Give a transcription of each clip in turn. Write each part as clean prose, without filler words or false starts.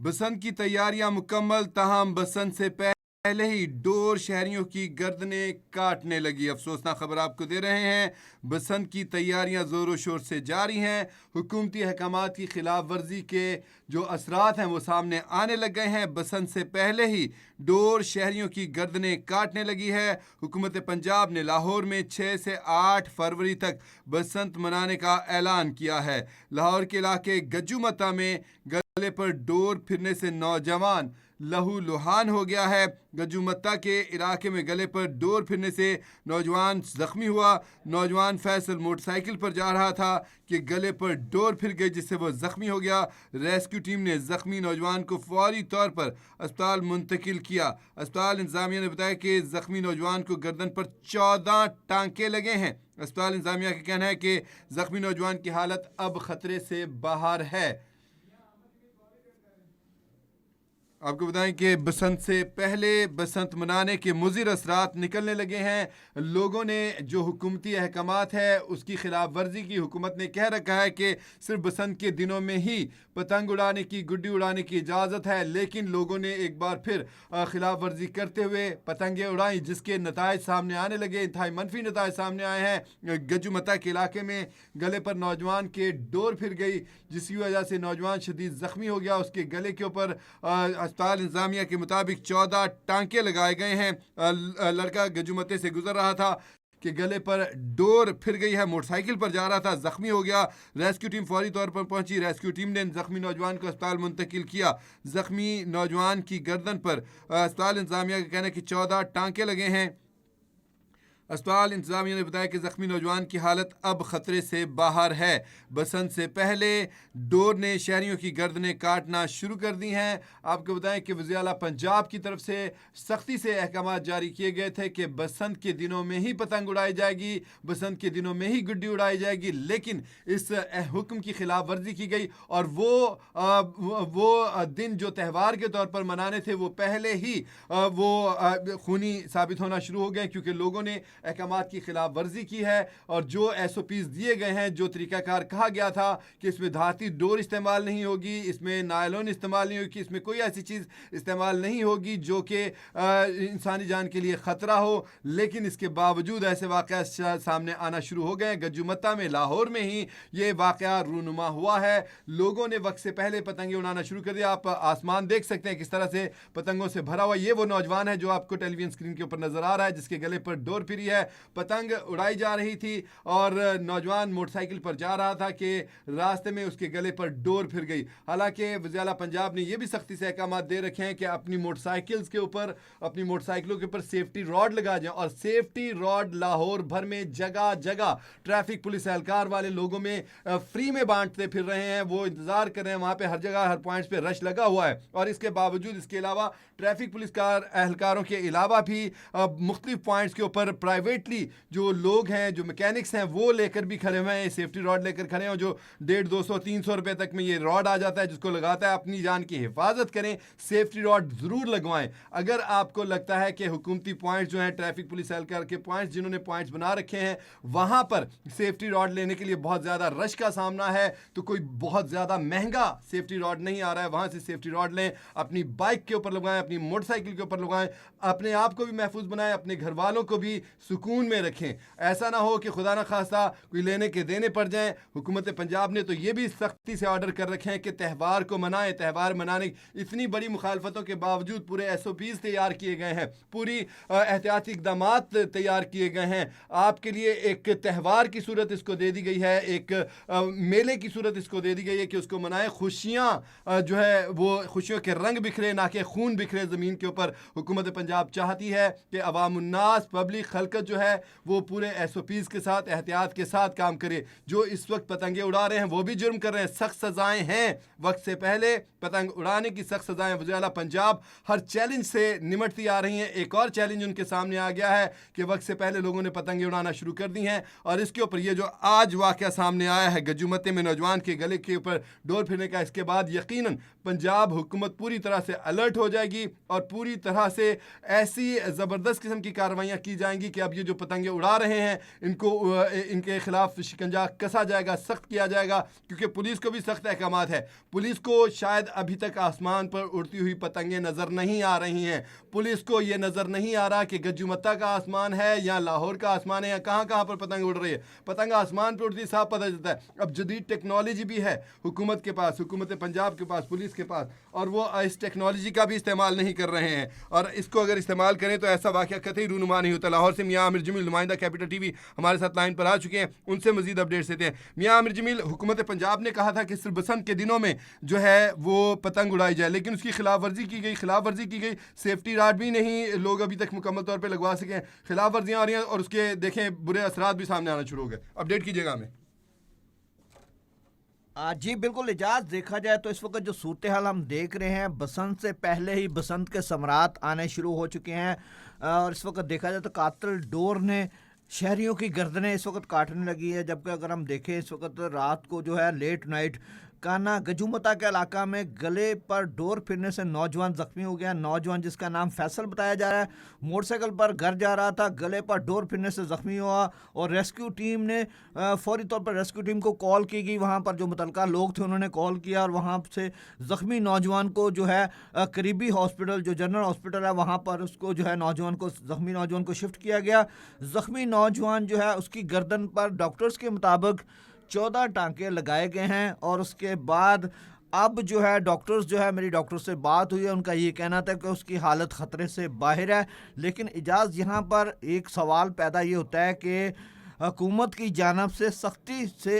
बसंत की तैयारियां मुकम्मल, ताहम बसंत से पहले ही डोर शहरियों की गर्दनें काटने लगी। अफसोसनाक खबर आपको दे रहे हैं, बसंत की तैयारियां जोरों शोर से जारी हैं। हुकूमती अहकामात की खिलाफ वर्जी के जो असरात हैं वो सामने आने लग गए हैं। बसंत से पहले ही डोर शहरियों की गर्दनें काटने लगी है। हुकूमत पंजाब ने लाहौर में 6 से 8 फरवरी तक बसंत मनाने का ऐलान किया है। लाहौर के इलाके गज्जूमता में गले पर डोर फिरने से नौजवान लहू लुहान हो गया है। गज्जूमत्ता के इलाके में गले पर डोर फिरने से नौजवान जख्मी हुआ। नौजवान फैसल मोटरसाइकिल पर जा रहा था कि गले पर डोर फिर गई, जिससे वह जख्मी हो गया। रेस्क्यू टीम ने जख्मी नौजवान को फौरी तौर पर अस्पताल मुंतकिल किया। अस्पताल इंतजामिया ने बताया कि जख्मी नौजवान को गर्दन पर 14 टांके लगे हैं। अस्पताल इंतजामिया का कहना है कि जख्मी नौजवान की हालत अब खतरे से बाहर है। आपको बताएं कि बसंत से पहले बसंत मनाने के मुज़िर असरात निकलने लगे हैं। लोगों ने जो हुकूमती अहकामात है उसकी खिलाफ वर्जी की। हुकूमत ने कह रखा है कि सिर्फ बसंत के दिनों में ही पतंग उड़ाने की, गुड्डी उड़ाने की इजाज़त है, लेकिन लोगों ने एक बार फिर खिलाफ वर्जी करते हुए पतंगें उड़ाई, जिसके नतायज सामने आने लगे। इंतहाई मनफी नतायज सामने आए हैं। गज्जूमता के इलाके में गले पर नौजवान के डोर फिर गई, जिसकी वजह से नौजवान शदीद जख्मी हो गया। उसके गले के ऊपर अस्पताल इंतजामिया के मुताबिक 14 टांके लगाए गए हैं। लड़का गज्जूमते से गुजर रहा था कि गले पर डोर फिर गई है, मोटरसाइकिल पर जा रहा था, जख्मी हो गया। रेस्क्यू टीम फौरी तौर पर पहुंची। रेस्क्यू टीम ने जख्मी नौजवान को अस्पताल मुंतकिल किया। जख्मी नौजवान की गर्दन पर अस्पताल इंतजामिया का कहना है कि 14 टांके लगे हैं। अस्पताल इंतजामिया ने बताया कि जख्मी नौजवान की हालत अब खतरे से बाहर है। बसंत से पहले डोर ने शहरियों की गर्दनें काटना शुरू कर दी हैं। आपको बताएं कि वज़ीर आला पंजाब की तरफ से सख्ती से अहकाम जारी किए गए थे कि बसंत के दिनों में ही पतंग उड़ाई जाएगी, बसंत के दिनों में ही गुड्डी उड़ाई जाएगी, लेकिन इस हुक्म की खिलाफ वर्जी की गई और वो दिन जो त्यौहार के तौर पर मनाने थे वो पहले ही वो खूनी साबित होना शुरू हो गए, क्योंकि लोगों ने अहकामात की खिलाफ वर्जी की है। और जो SOPs दिए गए हैं, जो तरीकाकार कहा गया था कि इसमें धाती डोर इस्तेमाल नहीं होगी, इसमें नायलॉन इस्तेमाल नहीं होगी, इसमें कोई ऐसी चीज़ इस्तेमाल नहीं होगी जो कि इंसानी जान के लिए ख़तरा हो, लेकिन इसके बावजूद ऐसे वाक़या सामने आना शुरू हो गए। गज्जूमत्ता में, लाहौर में ही ये वाक़या रूनुमा हुआ है। लोगों ने वक्त से पहले पतंगे उड़ाना शुरू कर दिया। आप आसमान देख सकते हैं किस तरह से पतंगों से भरा हुआ। ये वो नौजवान है जो आपको टेलीविजन स्क्रीन के ऊपर नजर आ रहा है, जिसके गले पर डोर फिरी है। पतंग उड़ाई जा रही थी और नौजवान मोटरसाइकिल पर जा रहा था कि रास्ते में उसके गले पर डोर फिर गई। हालांकि वज़ीर आला पंजाब ने यह भी सख्ती से अहकाम दे रखे हैं कि अपनी मोटरसाइकिल्स के ऊपर, अपनी मोटरसाइकिलों के ऊपर सेफ्टी रॉड लगा जाए। और सेफ्टी रॉड लाहौर भर में जगह जगह ट्रैफिक पुलिस एहलकार वाले लोगों में फ्री में बांटते फिर रहे हैं। वो इंतजार कर रहे हैं, वहां पे हर जगह हर पॉइंट्स पे रश लगा हुआ है। और इसके बावजूद, इसके अलावा ट्रैफिक पुलिस एहलकारों के अलावा भी मुख्तलिफ पॉइंट्स के ऊपर प्राइवेटली जो लोग हैं, जो मैकेनिक्स हैं, वो लेकर भी खड़े हुए हैं, सेफ्टी रॉड लेकर खड़े हैं, जो 150, 200, 300 रुपए तक में ये रॉड आ जाता है, जिसको लगाता है। अपनी जान की हिफाजत करें, सेफ्टी रॉड जरूर लगवाएं। अगर आपको लगता है कि हुकूमती पॉइंट्स जो हैं, ट्रैफिक पुलिस एहलकार के पॉइंट्स जिन्होंने पॉइंट्स बना रखे हैं, वहां पर सेफ्टी रॉड लेने के लिए बहुत ज्यादा रश का सामना है, तो कोई बहुत ज्यादा महंगा सेफ्टी रॉड नहीं आ रहा है, वहां से सेफ्टी रॉड लें। अपनी बाइक के ऊपर लगवाएं, अपनी मोटरसाइकिल के ऊपर लगवाएं, अपने आप को भी महफूज बनाएं, अपने घर वालों को भी सुकून में रखें। ऐसा ना हो कि खुदा ना खास्ता कोई लेने के देने पड़ जाए। हुकूमत पंजाब ने तो ये भी सख्ती से ऑर्डर कर रखे हैं कि त्यौहार को मनाएं। त्यौहार मनाने इतनी बड़ी मुखालफतों के बावजूद पूरे SOPs तैयार किए गए हैं, पूरी एहतियाती इकदाम तैयार किए गए हैं। आपके लिए एक त्यौहार की सूरत इसको दे दी गई है, एक मेले की सूरत इसको दे दी गई है कि उसको मनाएं। खुशियां जो है वो खुशियों के रंग बिखरे, ना कि खून बिखरे ज़मीन के ऊपर। हुकूमत पंजाब चाहती है कि अवामुन्नास, पब्लिक खलकत जो है वो पूरे SOPs के साथ, एहतियात के साथ काम करे। जो इस वक्त पतंगे उड़ा रहे हैं वो भी जुर्म कर रहे हैं। सख्त सजाएं हैं, वक्त से पहले पतंग उड़ाने की सख्त सजाएं। वज़ीर आला पंजाब हर चैलेंज से निमटती आ रही हैं। एक और चैलेंज उनके सामने आ गया है कि वक्त से पहले लोगों ने पतंगे उड़ाना शुरू कर दी हैं। और इसके ऊपर ये जो आज वाकया सामने आया है गज्जूमते में नौजवान के गले के ऊपर डोर फिरने का, इसके बाद यकीनन पंजाब हुकूमत पूरी तरह से अलर्ट हो जाएगी और पूरी तरह से ऐसी ज़बरदस्त किस्म की कार्रवाइयाँ की जाएंगी कि अब ये जो पतंगे उड़ा रहे हैं इनको इनके खिलाफ शिकंजा कसा जाएगा, सख्त किया जाएगा, क्योंकि पुलिस को भी सख्त अहकामात है। पुलिस को शायद अभी तक आसमान पर उड़ती हुई पतंगे नज़र नहीं आ रही हैं। पुलिस को ये नज़र नहीं आ रहा कि गज्जुमत्ता का आसमान है या लाहौर का आसमान है या कहाँ कहाँ पर पतंग उड़ रही है। पतंग आसमान पर उड़ती साफ पता चलता है। अब जदीद टेक्नोलॉजी भी है हुकूमत के पास, हुकूमत पंजाब के पास, पुलिस के पास, और वो इस टेक्नोलॉजी का भी इस्तेमाल नहीं कर रहे हैं। और इसको अगर इस्तेमाल करें तो ऐसा वाक़या कतई रूनुमा नहीं होता। लाहौर से मियाँ आमिर जमील, नुमाइंदा कैपिटल टीवी, हमारे साथ लाइन पर आ चुके हैं, उनसे मजीद अपडेट्स देते हैं। मियाँ आमिर जमील, हुकूमत पंजाब ने कहा था कि सिर्फ बसंत के दिनों में जो है वो पतंग उड़ाई जाए, लेकिन उसकी खिलाफ वर्जी की गई। सेफ्टी राड भी नहीं लोग अभी तक मुकम्मल तौर पर लगवा सकें। खिलाफ वर्जियाँ आ रही हैं और उसके देखें बुरे असरात भी सामने आना शुरू हो गए। अपडेट कीजिएगा हमें। जी बिल्कुल इजाज़, देखा जाए तो इस वक्त जो सूरत हाल हम देख रहे हैं, बसंत से पहले ही बसंत के समरात आने शुरू हो चुके हैं। और इस वक्त देखा जाए तो कातिल डोर ने शहरियों की गर्दनें इस वक्त काटने लगी है। जबकि अगर हम देखें इस वक्त रात को जो है लेट नाइट काना गजूमता के इलाका में गले पर डोर फिरने से नौजवान जख्मी हो गया। नौजवान जिसका नाम फैसल बताया जा रहा है, मोटरसाइकिल पर घर जा रहा था, गले पर डोर फिरने से जख्मी हुआ और रेस्क्यू टीम ने फौरी तौर पर रेस्क्यू टीम को कॉल की गई। वहाँ पर जो मुतलका लोग थे उन्होंने कॉल किया और वहाँ से जख्मी नौजवान को जो है करीबी हॉस्पिटल जो जनरल हॉस्पिटल है वहाँ पर उसको जो है जख्मी नौजवान को शिफ्ट किया गया। जख्मी नौजवान जो है उसकी गर्दन पर डॉक्टर्स के मुताबिक 14 टांके लगाए गए हैं। और उसके बाद अब जो है डॉक्टर्स जो है, मेरी डॉक्टर से बात हुई है, उनका ये कहना था कि उसकी हालत ख़तरे से बाहर है। लेकिन इजाज़ यहाँ पर एक सवाल पैदा ये होता है कि हुकूमत की जानिब से सख्ती से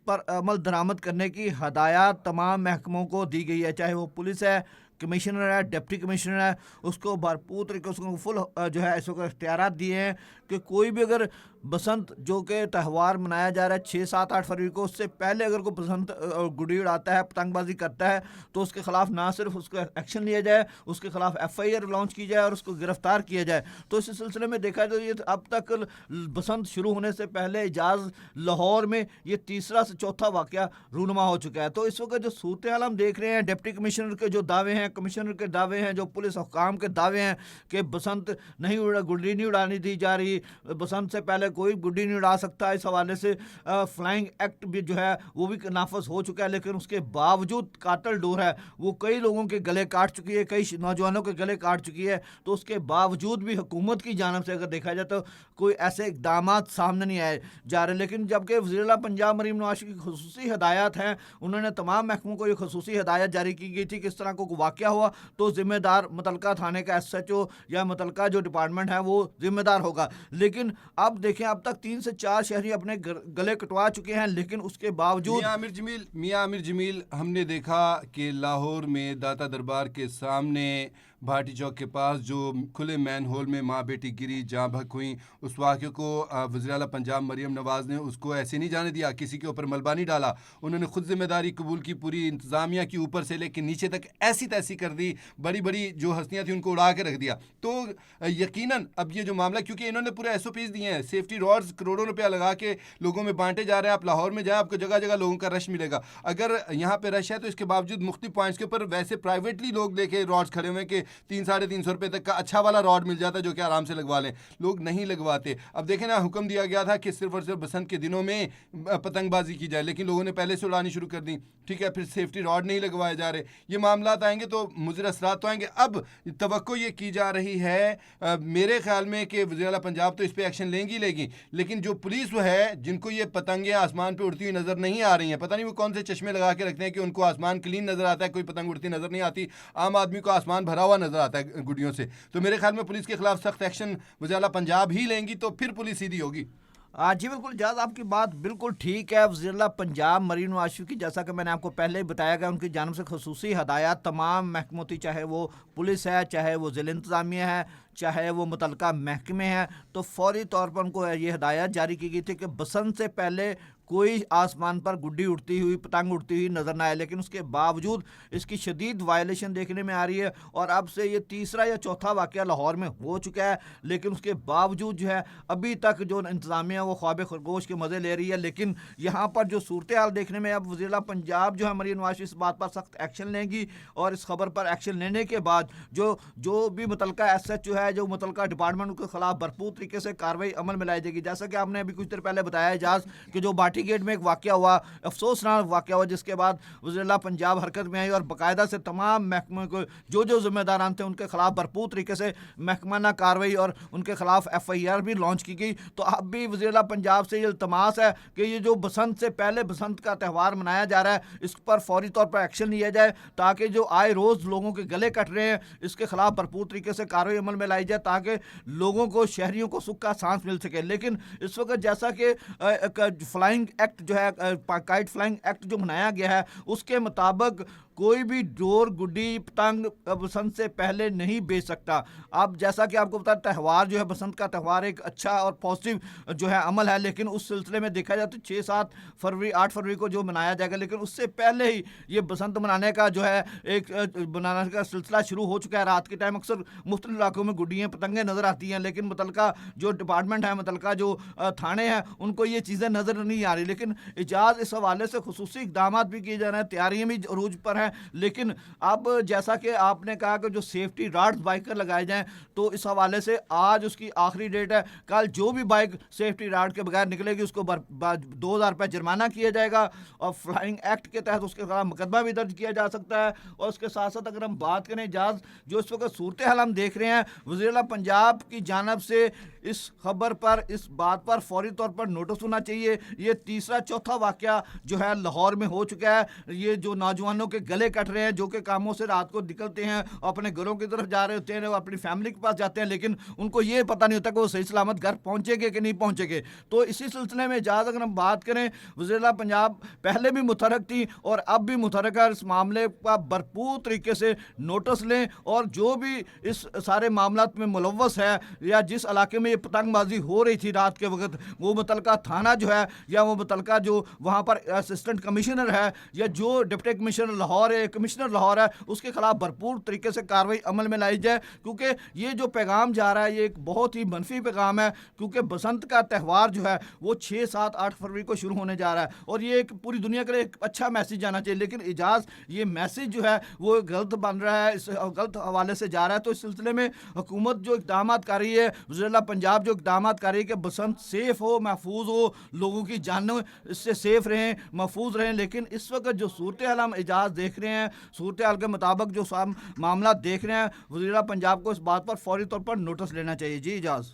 पर अमल दरामद करने की हदायत तमाम महकमों को दी गई है, चाहे वो पुलिस है, कमिश्नर है, डिप्टी कमिश्नर है, उसको भरपूर तरीके उसको फुल जो है इसको इख्तियारात दिए हैं कि कोई भी अगर बसंत जो कि त्यौहार मनाया जा रहा है 6, 7, 8 फरवरी को, उससे पहले अगर कोई बसंत गुड़ी उड़ाता है, पतंगबाजी करता है, तो उसके खिलाफ ना सिर्फ उसको एक्शन लिया जाए, उसके खिलाफ FIR लॉन्च की जाए और उसको गिरफ्तार किया जाए। तो इस सिलसिले में देखा जाए तो ये अब तक बसंत शुरू होने से पहले इजाज़ लाहौर में ये तीसरा से चौथा वाक़या रूनुमा हो चुका है। तो इस वक्त जो सूरत हाल हम देख रहे हैं, डिप्टी कमिश्नर के जो दावे हैं, कमिश्नर के दावे हैं, जो पुलिस हुकाम के दावे हैं कि बसंत गुड्डी नहीं उड़ानी दी जा रही, बसंत से पहले कोई गुड्डी नहीं उड़ा सकता, इस हवाले से फ्लाइंग एक्ट भी जो है वो भी नाफज हो चुका है। लेकिन उसके बावजूद कातिल डोर है वो कई लोगों के गले काट चुकी है, कई नौजवानों के गले काट चुकी है। तो उसके बावजूद भी हुकूमत की जानिब से अगर देखा जाए तो कोई ऐसे इकदाम सामने नहीं आए जा रहे। लेकिन जबकि वज़ीर पंजाब मरीम नवाज की खसूसी हदायत हैं, उन्होंने तमाम महकमों को ये खसूसी हदायत जारी की गई थी कि इस तरह को वाक़या हुआ तो ज़िम्मेदार मुतलका थाने का SHO या मुतलका जो डिपार्टमेंट है वो ज़िम्मेदार होगा। लेकिन अब देखें, अब तक 3 से 4 शहरी अपने गले कटवा चुके हैं, लेकिन उसके बावजूद मियां आमिर जमील, हमने देखा कि लाहौर में दाता दरबार के सामने भाटी चौक के पास जो खुले मैन होल में माँ बेटी गिरी, जहाँ भक हुई, उस वाक़े को वज़ीर आला पंजाब मरीम नवाज़ ने उसको ऐसे नहीं जाने दिया, किसी के ऊपर मलबा नहीं डाला। उन्होंने खुद जिम्मेदारी कबूल की, पूरी इंतज़ामिया की ऊपर से लेकर नीचे तक ऐसी तैसी कर दी, बड़ी बड़ी जो हस्तियाँ थी उनको उड़ा के रख दिया। तो यकीनन अब ये जो मामला, क्योंकि इन्होंने पूरे SOPs दिए हैं, सेफ्टी रॉड्स करोड़ों रुपया लगा के लोगों में बांटे जा रहे हैं। आप लाहौर में जाएँ, आपको जगह जगह लोगों का रश मिलेगा। अगर यहाँ पर रश है तो इसके बावजूद मुख्तलिफ पॉइंट्स के ऊपर वैसे प्राइवेटली लोग लेके रॉड्स खड़े हुए कि 300-350 रुपये तक का अच्छा वाला रॉड मिल जाता है जो कि आराम से लगवा लें, लोग नहीं लगवाते। अब देखें ना, हुक्म दिया गया था कि सिर्फ और सिर्फ बसंत के दिनों में पतंगबाजी की जाए, लेकिन लोगों ने पहले से उड़ानी शुरू कर दी। ठीक है, फिर सेफ्टी रॉड नहीं लगवाए जा रहे। ये मामला आएंगे तो मुज़र असरात तो आएंगे। अब तवक्को ये की जा रही है मेरे ख्याल में कि वज़ीर आला पंजाब तो इस पर एक्शन लेगी, लेकिन जो पुलिस वो है जिनको ये पतंगें आसमान पर उड़ती हुई नज़र नहीं आ रही हैं, पता नहीं वो कौन से चश्मे लगा के रखते हैं कि उनको आसमान क्लीन नज़र आता है, कोई पतंग उड़ती नज़र नहीं आती। आम आदमी को आसमान भरा हुआ नज़र आता है गुडियों से। तो मेरे ख्याल में पुलिस के खिलाफ सख्त एक्शन वज़ीर आला पंजाब ही लेंगी तो फिर पुलिस सीधी होगी। जी बिल्कुल इजाज़, आपकी बात बिल्कुल ठीक है। वज़ीर पंजाब मरीम नवाज की, जैसा कि मैंने आपको पहले ही बताया गया, उनकी जानिब से खसूसी हदायत तमाम महकमों थी, चाहे वो पुलिस है, चाहे वो ज़िला इंतज़ामिया है, चाहे वो मुतलका महकमे हैं। तो फौरी तौर पर उनको ये हदायत जारी की गई थी कि बसंत से पहले कोई आसमान पर गुड्डी उड़ती हुई, पतंग उड़ती हुई नज़र ना आए। लेकिन उसके बावजूद इसकी शदीद वायलेशन देखने में आ रही है और अब से ये तीसरा या चौथा वाक़या लाहौर में हो चुका है। लेकिन उसके बावजूद जो है अभी तक जो इंतज़ामिया वो ख्वाब खरगोश के मज़े ले रही है। लेकिन यहाँ पर जो सूरत हाल देखने में, अब वज़ीर पंजाब जो है मरीम नवाज इस बात पर सख्त एक्शन लेंगी और इस खबर पर एक्शन लेने के बाद जो भी मुतलका SHO है है जो मुतलका डिपार्टमेंट के खिलाफ भरपूर तरीके से कार्रवाई अमल में लाई जाएगी। जैसा कि आपने अभी कुछ देर पहले बताया इजाज कि जो बाटी गेट में एक वाक़या हुआ, अफसोसनाक वाक़या हुआ, जिसके बाद वज़ीर-ए-आला पंजाब हरकत में आई और बाकायदा से तमाम महकमे को जो जिम्मेदारान थे उनके खिलाफ भरपूर तरीके से महकमाना कार्रवाई और उनके खिलाफ FIR भी लॉन्च की गई। तो अब भी वज़ीर-ए-आला पंजाब से ये इल्तमास है कि ये जो बसंत से पहले बसंत का त्यौहार मनाया जा रहा है इस पर फौरी तौर पर एक्शन लिया जाए, ताकि जो आए रोज़ लोगों के गले कट रहे हैं इसके खिलाफ भरपूर तरीके से कार्रवाई अमल में लाई जाए, ताकि लोगों को, शहरियों को सुख का सांस मिल सके। लेकिन इस वक्त जैसा कि फ्लाइंग एक्ट जो है, काइट फ्लाइंग एक्ट जो बनाया गया है, उसके मुताबिक कोई भी डोर, गुड्डी, पतंग बसंत से पहले नहीं बेच सकता। अब जैसा कि आपको पता, त्यौहार जो है, बसंत का त्यौहार एक अच्छा और पॉजिटिव जो है अमल है, लेकिन उस सिलसिले में देखा जाए तो 6-7 फरवरी, 8 फरवरी को जो मनाया जाएगा, लेकिन उससे पहले ही ये बसंत मनाने का जो है एक बनाने का सिलसिला शुरू हो चुका है। रात के टाइम अक्सर मुख्तलिफ इलाकों में गुड्डियाँ, पतंगें नज़र आती हैं, लेकिन मुतलका जो डिपार्टमेंट है, मुतलका जो थाने हैं, उनको ये चीज़ें नज़र नहीं आ रही। लेकिन इजाज़ इस हवाले से खुसूसी इक़दाम भी किए जा रहे हैं, तैयारियाँ भी अरूज पर हैं। लेकिन अब जैसा कि आपने कहा कि जो सेफ्टी राड्स बाइक पर लगाए जाएं, तो इस हवाले से आज उसकी आखिरी डेट है। कल जो भी बाइक सेफ्टी राड के बगैर निकलेगी उसको 2000 रुपये जुर्माना किया जाएगा और फ्लाइंग एक्ट के तहत उसके खिलाफ मुकदमा भी दर्ज किया जा सकता है। और उसके साथ साथ अगर हम बात करें इजाज़, जो इस वक्त सूरत हाल हम देख रहे हैं, वज़ीर-ए-आला पंजाब की जानिब से इस खबर पर, इस बात पर फौरी तौर पर नोटिस होना चाहिए। ये तीसरा चौथा वाक़या जो है लाहौर में हो चुका है। ये जो नौजवानों के गले कट रहे हैं, जो कि कामों से रात को निकलते हैं और अपने घरों की तरफ जा रहे होते हैं, वो अपनी फैमिली के पास जाते हैं, लेकिन उनको ये पता नहीं होता कि वो सही सलामत घर पहुँचेंगे कि नहीं पहुँचेंगे। तो इसी सिलसिले में इजाज़ अगर हम बात करें, वज़ीर-ए-आला पंजाब पहले भी मुतहरक थी और अब भी मुतहरक है। इस मामले का भरपूर तरीके से नोटिस लें और जो भी इस सारे मामलात में मुलव्वस है या जिस इलाके में ये पतंगबाजी हो रही थी रात के वक्त, वो मुतलका थाना जो है या वो मुतलका जो वहाँ पर असिस्टेंट कमिश्नर है या जो डिप्टी कमिश्नर लाहौर है, कमिश्नर लाहौर है, उसके खिलाफ भरपूर तरीके से कार्रवाई अमल में लाई जाए। क्योंकि ये जो पैगाम जा रहा है ये एक बहुत ही मनफी पैगाम है, क्योंकि बसंत का त्यौहार जो है वो 6, 7, 8 फरवरी को शुरू होने जा रहा है और ये एक पूरी दुनिया के लिए एक अच्छा मैसेज जाना चाहिए। लेकिन इजाज़ ये मैसेज जो है वो गलत बन रहा है, इस गलत हवाले से जा रहा है। तो इस सिलसिले में हुकूमत जो इक़दाम कर रही है, वज़ीर-ए-आला पंजाब जो इक़दाम कर रही है कि बसंत सेफ़ हो, महफूज हो, लोगों की जानें इससे सेफ़ रहें, महफूज रहें। लेकिन इस वक्त जो सूरत हाल हम इजाज़ देख रहे हैं, सूरत हाल के मुताबिक जो मामला देख रहे हैं, वज़ीर-ए-आला पंजाब को इस बात पर फौरी तौर पर नोटिस लेना चाहिए। जी इजाज़।